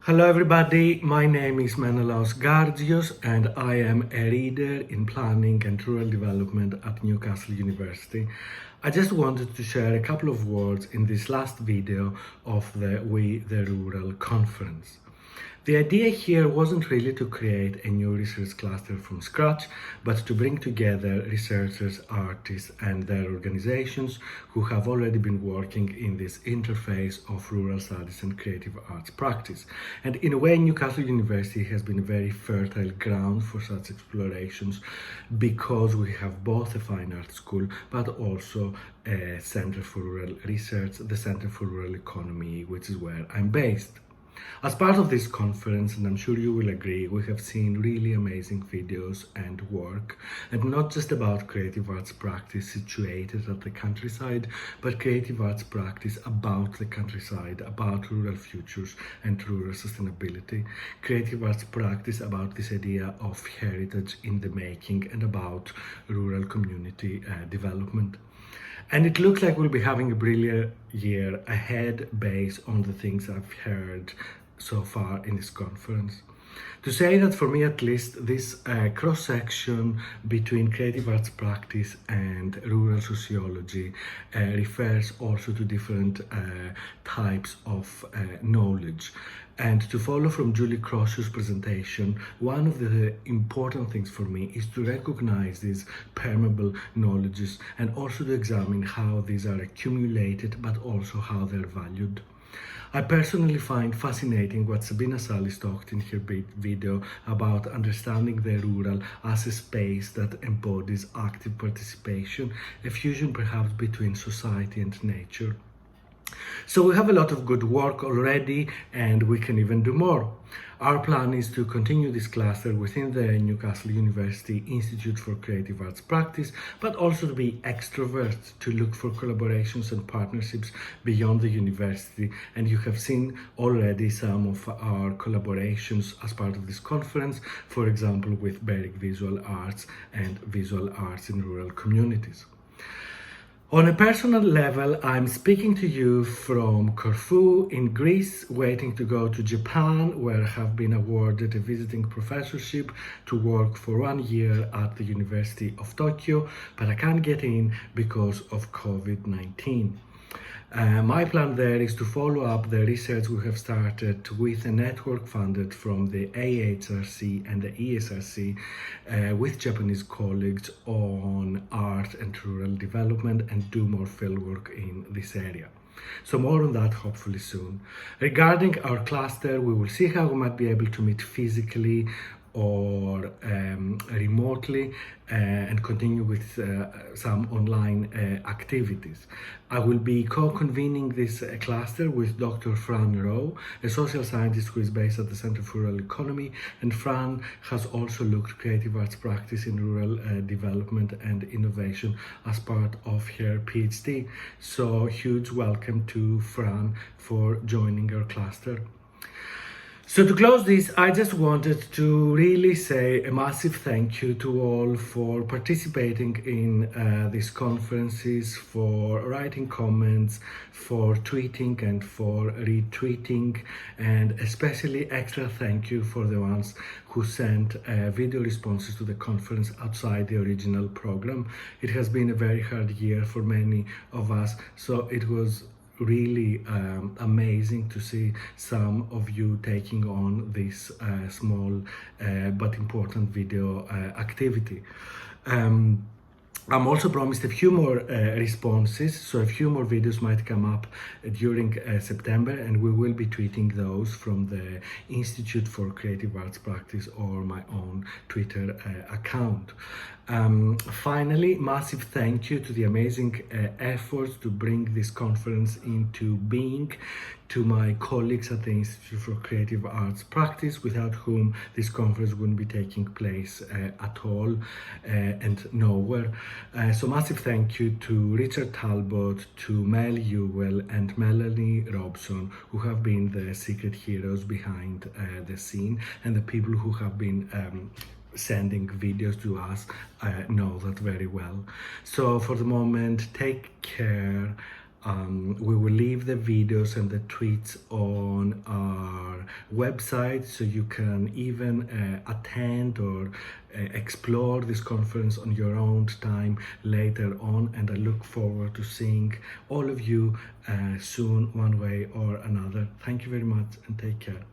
Hello everybody, my name is Menelaos Gkartzios and I am a reader in planning and rural development at Newcastle University. I just wanted to share a couple of words in this last video of the We the Rural conference. The idea here wasn't really to create a new research cluster from scratch, but to bring together researchers, artists and their organizations who have already been working in this interface of rural studies and creative arts practice. And in a way, Newcastle University has been a very fertile ground for such explorations because we have both a fine arts school, but also a Center for Rural Research, the Center for Rural Economy, which is where I'm based. As part of this conference, and I'm sure you will agree, we have seen really amazing videos and work, and not just about creative arts practice situated at the countryside, but creative arts practice about the countryside, about rural futures and rural sustainability, creative arts practice about this idea of heritage in the making and about rural community development. And it looks like we'll be having a brilliant year ahead based on the things I've heard so far in this conference. To say that for me at least, this cross-section between creative arts practice and rural sociology refers also to different types of knowledge. And to follow from Julie Cross's presentation, one of the important things for me is to recognize these permeable knowledges and also to examine how these are accumulated, but also how they're valued. I personally find fascinating what Sabina Salis talked in her video about understanding the rural as a space that embodies active participation, a fusion perhaps between society and nature. So we have a lot of good work already and we can even do more. Our plan is to continue this cluster within the Newcastle University Institute for Creative Arts Practice, but also to be extroverts, to look for collaborations and partnerships beyond the university. And you have seen already some of our collaborations as part of this conference, for example, with Berwick Visual Arts and Visual Arts in rural communities. On a personal level, I'm speaking to you from Corfu in Greece, waiting to go to Japan, where I have been awarded a visiting professorship to work for 1 year at the University of Tokyo, but I can't get in because of COVID-19. My plan there is to follow up the research we have started with a network funded from the AHRC and the ESRC with Japanese colleagues on art and rural development and do more fieldwork in this area. So more on that hopefully soon. Regarding our cluster, we will see how we might be able to meet physically or remotely and continue with some online activities. I will be co-convening this cluster with Dr. Fran Rowe, a social scientist who is based at the Center for Rural Economy, and Fran has also looked creative arts practice in rural development and innovation as part of her PhD. So huge welcome to Fran for joining our cluster. So to close this, I just wanted to really say a massive thank you to all for participating in these conferences, for writing comments, for tweeting and for retweeting, and especially extra thank you for the ones who sent video responses to the conference outside the original program. It has been a very hard year for many of us, so it was really amazing to see some of you taking on this small but important video activity. I'm also promised a few more responses, so a few more videos might come up during September, and we will be tweeting those from the Institute for Creative Arts Practice or my own Twitter account. Finally, massive thank you to the amazing efforts to bring this conference into being, to my colleagues at the Institute for Creative Arts Practice, without whom this conference wouldn't be taking place at all and nowhere. So massive thank you to Richard Talbot, to Mel Ewell and Melanie Robson, who have been the secret heroes behind the scene, and the people who have been sending videos to us know that very well. So for the moment, take care. We will leave the videos and the tweets on our website, so you can even attend or explore this conference on your own time later on. And I look forward to seeing all of you soon, one way or another. Thank you very much and take care.